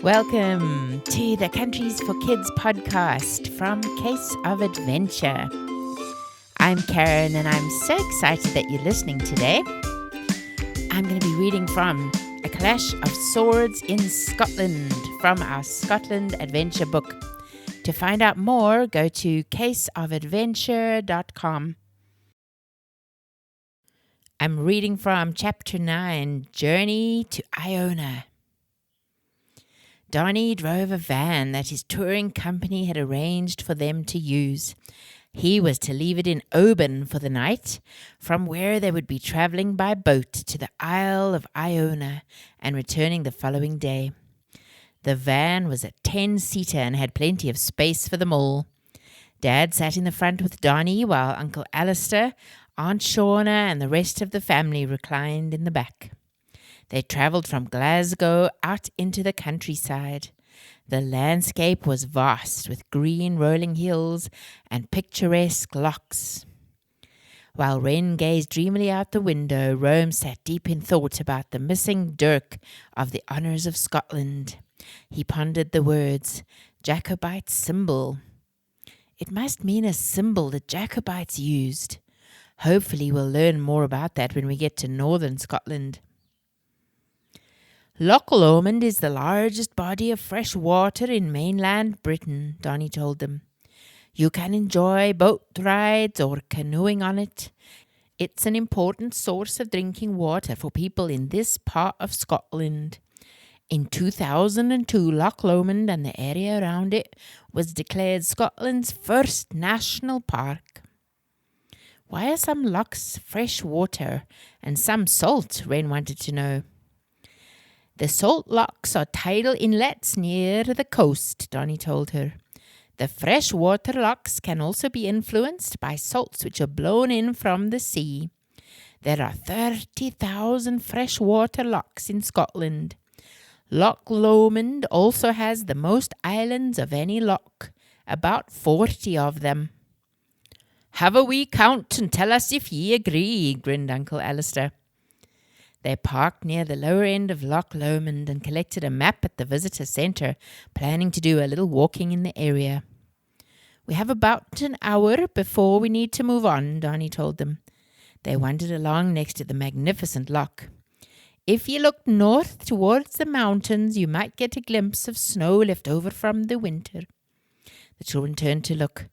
Welcome to the Countries for Kids podcast from Case of Adventure. I'm Karen and I'm so excited that you're listening today. I'm going to be reading from A Clash of Swords in Scotland from our Scotland Adventure book. To find out more, go to caseofadventure.com. I'm reading from Chapter 9, Journey to Iona. Donnie drove a van that his touring company had arranged for them to use. He was to leave it in Oban for the night, from where they would be travelling by boat to the Isle of Iona and returning the following day. The van was a 10-seater and had plenty of space for them all. Dad sat in the front with Donnie, while Uncle Alistair, Aunt Shauna and the rest of the family reclined in the back. They travelled from Glasgow out into the countryside. The landscape was vast, with green rolling hills and picturesque lochs. While Wren gazed dreamily out the window, Rome sat deep in thought about the missing dirk of the honours of Scotland. He pondered the words, Jacobite symbol. It must mean a symbol the Jacobites used. Hopefully we'll learn more about that when we get to northern Scotland. Loch Lomond is the largest body of fresh water in mainland Britain, Donnie told them. You can enjoy boat rides or canoeing on it. It's an important source of drinking water for people in this part of Scotland. In 2002, Loch Lomond and the area around it was declared Scotland's first national park. Why are some lochs fresh water and some salt? Wren wanted to know. The salt lochs are tidal inlets near the coast, Donnie told her. The freshwater lochs can also be influenced by salts which are blown in from the sea. There are 30,000 freshwater lochs in Scotland. Loch Lomond also has the most islands of any loch, about 40 of them. Have a wee count and tell us if ye agree, grinned Uncle Alistair. They parked near the lower end of Loch Lomond and collected a map at the visitor centre, planning to do a little walking in the area. We have about an hour before we need to move on, Donnie told them. They wandered along next to the magnificent loch. If you look north towards the mountains, you might get a glimpse of snow left over from the winter. The children turned to look.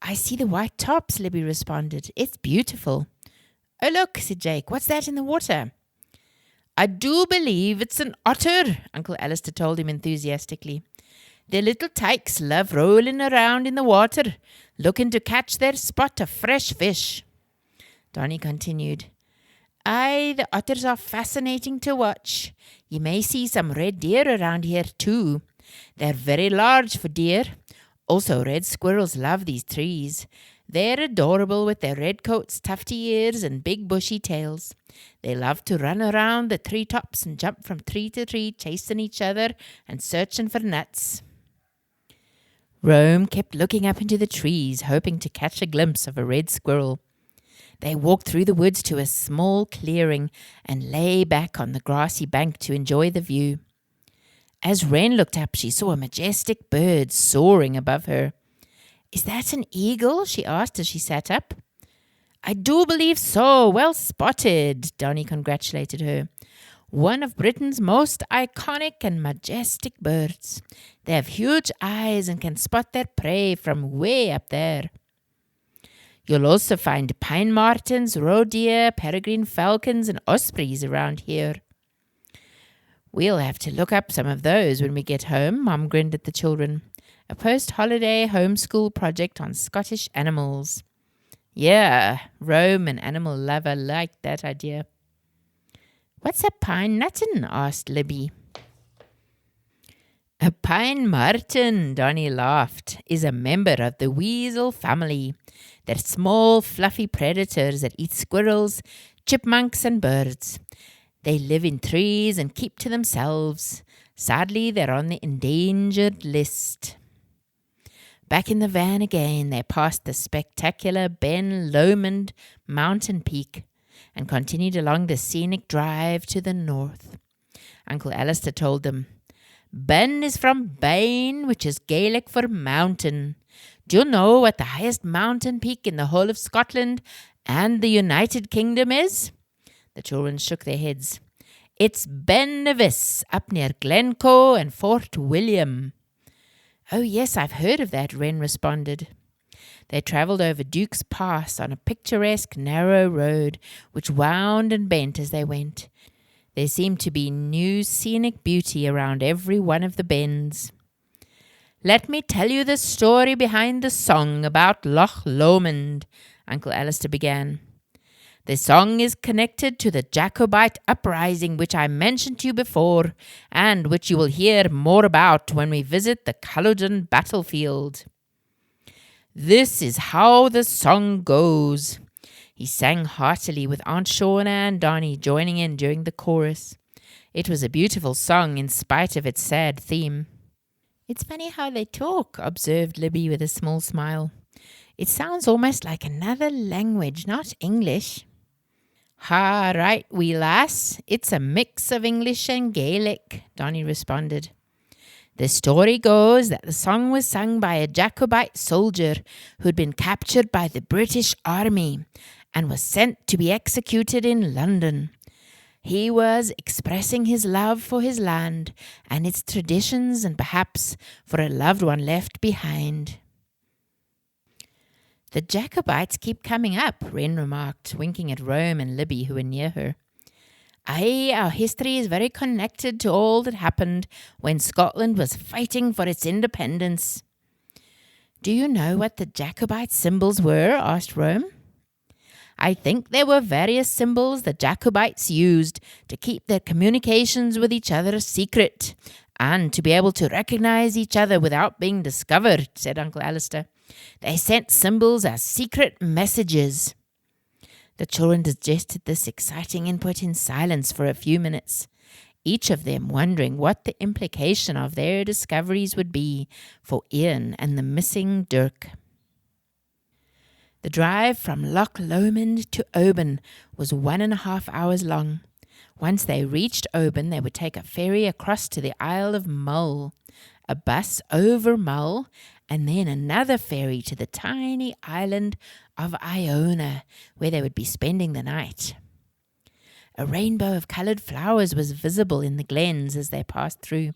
I see the white tops, Libby responded. It's beautiful. Oh, look, said Jake. What's that in the water? I do believe it's an otter, Uncle Alistair told him enthusiastically. The little tykes love rolling around in the water, looking to catch their spot of fresh fish. Donnie continued. Aye, the otters are fascinating to watch. You may see some red deer around here too. They're very large for deer. Also, red squirrels love these trees. They're adorable with their red coats, tufty ears, and big bushy tails. They love to run around the treetops and jump from tree to tree, chasing each other and searching for nuts. Rome kept looking up into the trees, hoping to catch a glimpse of a red squirrel. They walked through the woods to a small clearing and lay back on the grassy bank to enjoy the view. As Wren looked up, she saw a majestic bird soaring above her. Is that an eagle? She asked as she sat up. I do believe so. Well spotted, Donnie congratulated her. One of Britain's most iconic and majestic birds. They have huge eyes and can spot their prey from way up there. You'll also find pine martens, roe deer, peregrine falcons and ospreys around here. We'll have to look up some of those when we get home, Mum grinned at the children. A post-holiday homeschool project on Scottish animals. Yeah, Rome and animal lover liked that idea. What's a pine marten? Asked Libby. A pine marten, Donnie laughed, is a member of the weasel family. They're small, fluffy predators that eat squirrels, chipmunks and birds. They live in trees and keep to themselves. Sadly, they're on the endangered list. Back in the van again, they passed the spectacular Ben Lomond mountain peak and continued along the scenic drive to the north. Uncle Alistair told them, Ben is from Bain, which is Gaelic for mountain. Do you know what the highest mountain peak in the whole of Scotland and the United Kingdom is? The children shook their heads. It's Ben Nevis, up near Glencoe and Fort William. Oh, yes, I've heard of that, Wren responded. They travelled over Duke's Pass on a picturesque narrow road which wound and bent as they went. There seemed to be new scenic beauty around every one of the bends. Let me tell you the story behind the song about Loch Lomond, Uncle Alistair began. The song is connected to the Jacobite uprising which I mentioned to you before, and which you will hear more about when we visit the Culloden battlefield. This is how the song goes. He sang heartily with Aunt Shauna and Donnie joining in during the chorus. It was a beautiful song in spite of its sad theme. It's funny how they talk, observed Libby with a small smile. It sounds almost like another language, not English. Ha, right, wee lass. It's a mix of English and Gaelic, Donnie responded. The story goes that the song was sung by a Jacobite soldier who'd been captured by the British Army and was sent to be executed in London. He was expressing his love for his land and its traditions and perhaps for a loved one left behind. The Jacobites keep coming up, Wren remarked, winking at Rome and Libby, who were near her. Aye, our history is very connected to all that happened when Scotland was fighting for its independence. Do you know what the Jacobite symbols were? Asked Rome. I think there were various symbols the Jacobites used to keep their communications with each other secret and to be able to recognize each other without being discovered, said Uncle Alistair. They sent symbols as secret messages. The children digested this exciting input in silence for a few minutes, each of them wondering what the implication of their discoveries would be for Ian and the missing Dirk. The drive from Loch Lomond to Oban was 1.5 hours long. Once they reached Oban, they would take a ferry across to the Isle of Mull, a bus over Mull, and then another ferry to the tiny island of Iona, where they would be spending the night. A rainbow of coloured flowers was visible in the glens as they passed through.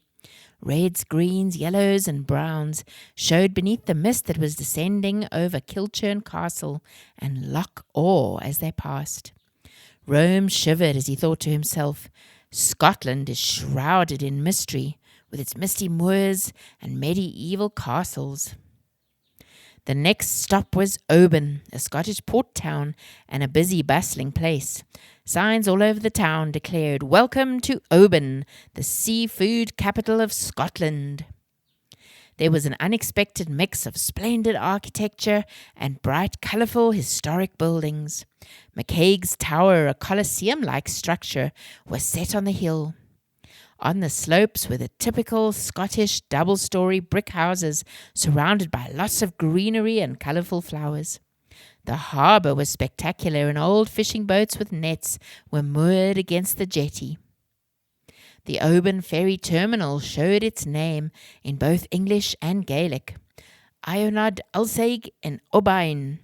Reds, greens, yellows and browns showed beneath the mist that was descending over Kilchurn Castle and Loch Awe as they passed. Rome shivered as he thought to himself, Scotland is shrouded in mystery, with its misty moors and medieval castles. The next stop was Oban, a Scottish port town and a busy, bustling place. Signs all over the town declared, Welcome to Oban, the seafood capital of Scotland. There was an unexpected mix of splendid architecture and bright, colourful historic buildings. McCaig's Tower, a Colosseum-like structure, was set on the hill. On the slopes were the typical Scottish double-storey brick houses surrounded by lots of greenery and colourful flowers. The harbour was spectacular and old fishing boats with nets were moored against the jetty. The Oban ferry terminal showed its name in both English and Gaelic, Ionad Ulsaig and Obain.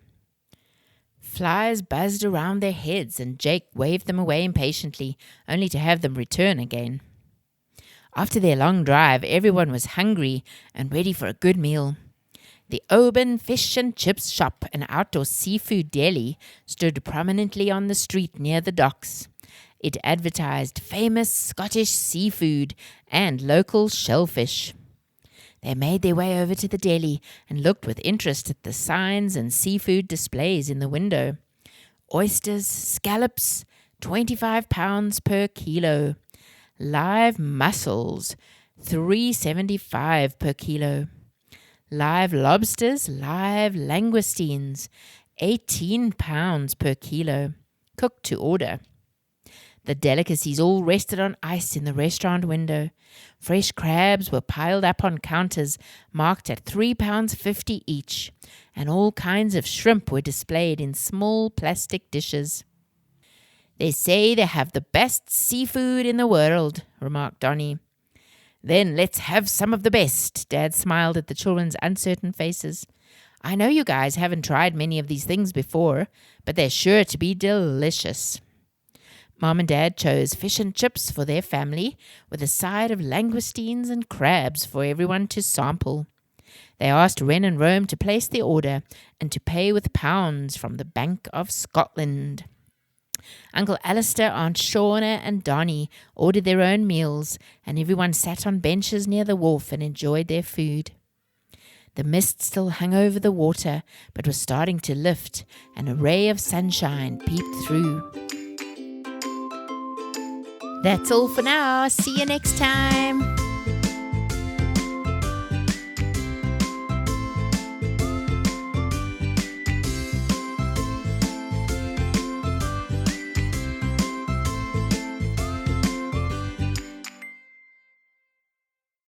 Flies buzzed around their heads and Jake waved them away impatiently, only to have them return again. After their long drive, everyone was hungry and ready for a good meal. The Oban Fish and Chips shop, an outdoor seafood deli, stood prominently on the street near the docks. It advertised famous Scottish seafood and local shellfish. They made their way over to the deli and looked with interest at the signs and seafood displays in the window. Oysters, scallops, £25 per kilo. Live mussels, $3.75 per kilo. Live lobsters, live langoustines, £18 per kilo, cooked to order. The delicacies all rested on ice in the restaurant window. Fresh crabs were piled up on counters marked at £3.50 each, and all kinds of shrimp were displayed in small plastic dishes. They say they have the best seafood in the world, remarked Donnie. Then let's have some of the best. Dad smiled at the children's uncertain faces. I know you guys haven't tried many of these things before, but they're sure to be delicious. Mom and Dad chose fish and chips for their family, with a side of langoustines and crabs for everyone to sample. They asked Wren and Rome to place the order and to pay with pounds from the Bank of Scotland. Uncle Alistair, Aunt Shauna and Donnie ordered their own meals, and everyone sat on benches near the wharf and enjoyed their food. The mist still hung over the water, but was starting to lift, and a ray of sunshine peeped through. That's all for now. See you next time.